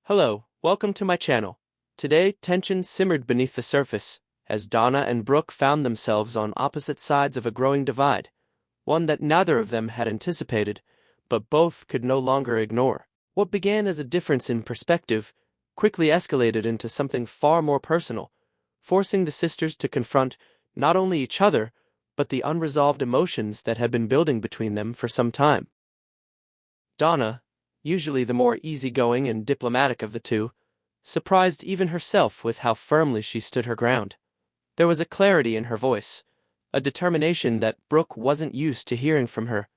Hello, welcome to my channel. Today, tension simmered beneath the surface, as Donna and Brooke found themselves on opposite sides of a growing divide, one that neither of them had anticipated, but both could no longer ignore. What began as a difference in perspective quickly escalated into something far more personal, forcing the sisters to confront not only each other, but the unresolved emotions that had been building between them for some time. Donna, usually the more easygoing and diplomatic of the two, surprised even herself with how firmly she stood her ground. There was a clarity in her voice, a determination that Brooke wasn't used to hearing from her.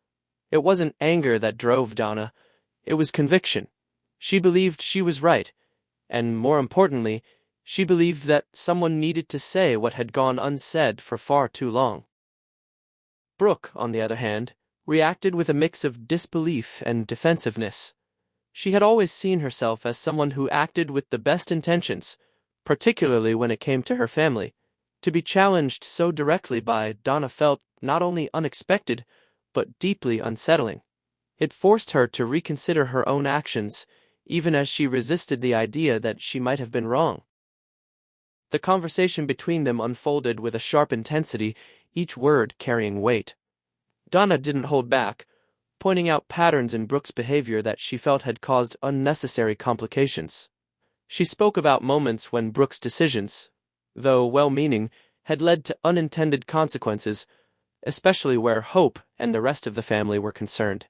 It wasn't anger that drove Donna, it was conviction. She believed she was right, and more importantly, she believed that someone needed to say what had gone unsaid for far too long. Brooke, on the other hand, reacted with a mix of disbelief and defensiveness. She had always seen herself as someone who acted with the best intentions, particularly when it came to her family. To be challenged so directly by Donna felt not only unexpected, but deeply unsettling. It forced her to reconsider her own actions, even as she resisted the idea that she might have been wrong. The conversation between them unfolded with a sharp intensity, each word carrying weight. Donna didn't hold back, pointing out patterns in Brooke's behavior that she felt had caused unnecessary complications. She spoke about moments when Brooke's decisions, though well-meaning, had led to unintended consequences, especially where Hope and the rest of the family were concerned.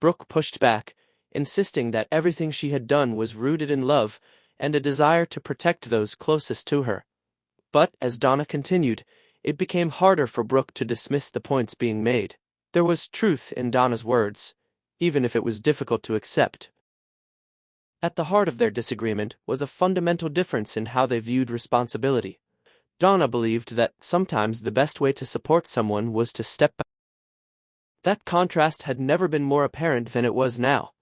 Brooke pushed back, insisting that everything she had done was rooted in love and a desire to protect those closest to her. But as Donna continued, it became harder for Brooke to dismiss the points being made. There was truth in Donna's words, even if it was difficult to accept. At the heart of their disagreement was a fundamental difference in how they viewed responsibility. Donna believed that sometimes the best way to support someone was to step back. That contrast had never been more apparent than it was now,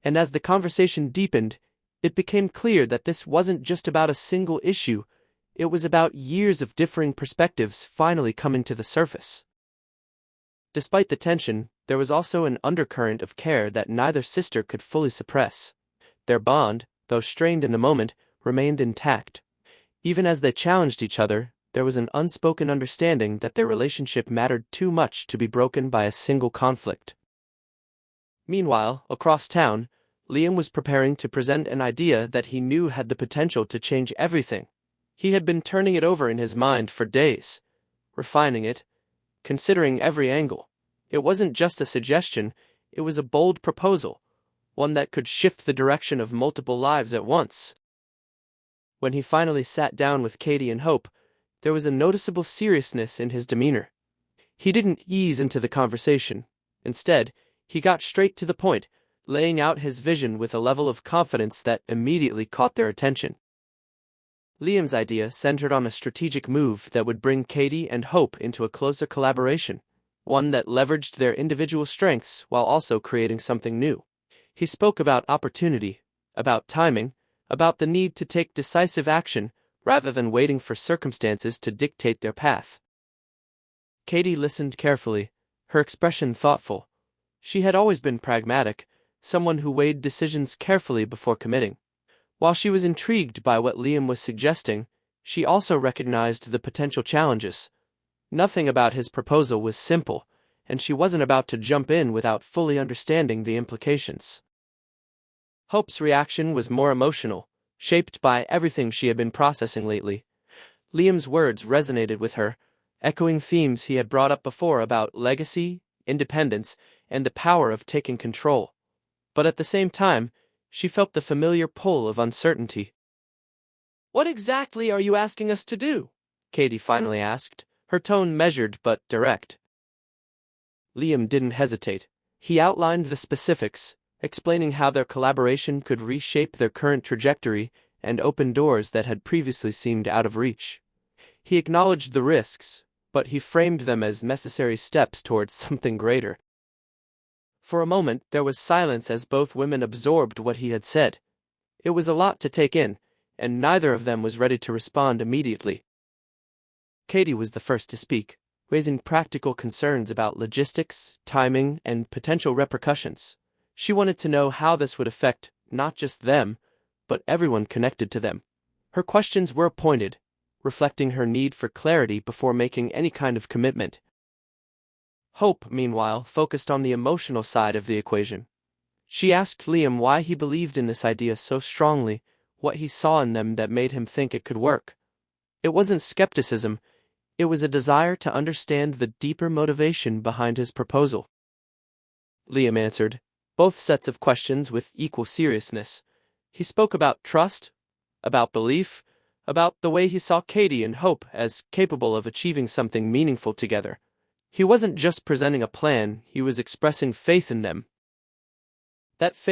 and as the conversation deepened, it became clear that this wasn't just about a single issue, it was about years of differing perspectives finally coming to the surface. Despite the tension, there was also an undercurrent of care that neither sister could fully suppress. Their bond, though strained in the moment, remained intact. Even as they challenged each other, there was an unspoken understanding that their relationship mattered too much to be broken by a single conflict. Meanwhile, across town, Liam was preparing to present an idea that he knew had the potential to change everything. He had been turning it over in his mind for days, refining it, considering every angle. It wasn't just a suggestion, it was a bold proposal, one that could shift the direction of multiple lives at once. When he finally sat down with Katie and Hope, there was a noticeable seriousness in his demeanor. He didn't ease into the conversation. Instead, he got straight to the point, laying out his vision with a level of confidence that immediately caught their attention. Liam's idea centered on a strategic move that would bring Katie and Hope into a closer collaboration, one that leveraged their individual strengths while also creating something new. He spoke about opportunity, about timing, about the need to take decisive action rather than waiting for circumstances to dictate their path. Katie listened carefully, her expression thoughtful. She had always been pragmatic, someone who weighed decisions carefully before committing. While she was intrigued by what Liam was suggesting, she also recognized the potential challenges. Nothing about his proposal was simple, and she wasn't about to jump in without fully understanding the implications. Hope's reaction was more emotional, shaped by everything she had been processing lately. Liam's words resonated with her, echoing themes he had brought up before about legacy, independence, and the power of taking control. But at the same time, she felt the familiar pull of uncertainty. "What exactly are you asking us to do?" Katie finally asked, her tone measured but direct. Liam didn't hesitate. He outlined the specifics, explaining how their collaboration could reshape their current trajectory and open doors that had previously seemed out of reach. He acknowledged the risks, but he framed them as necessary steps towards something greater. For a moment, there was silence as both women absorbed what he had said. It was a lot to take in, and neither of them was ready to respond immediately. Katie was the first to speak, raising practical concerns about logistics, timing, and potential repercussions. She wanted to know how this would affect not just them, but everyone connected to them. Her questions were pointed, reflecting her need for clarity before making any kind of commitment. Hope, meanwhile, focused on the emotional side of the equation. She asked Liam why he believed in this idea so strongly, what he saw in them that made him think it could work. It wasn't skepticism, it was a desire to understand the deeper motivation behind his proposal. Liam answered both sets of questions with equal seriousness. He spoke about trust, about belief, about the way he saw Katie and Hope as capable of achieving something meaningful together. He wasn't just presenting a plan, he was expressing faith in them. That faith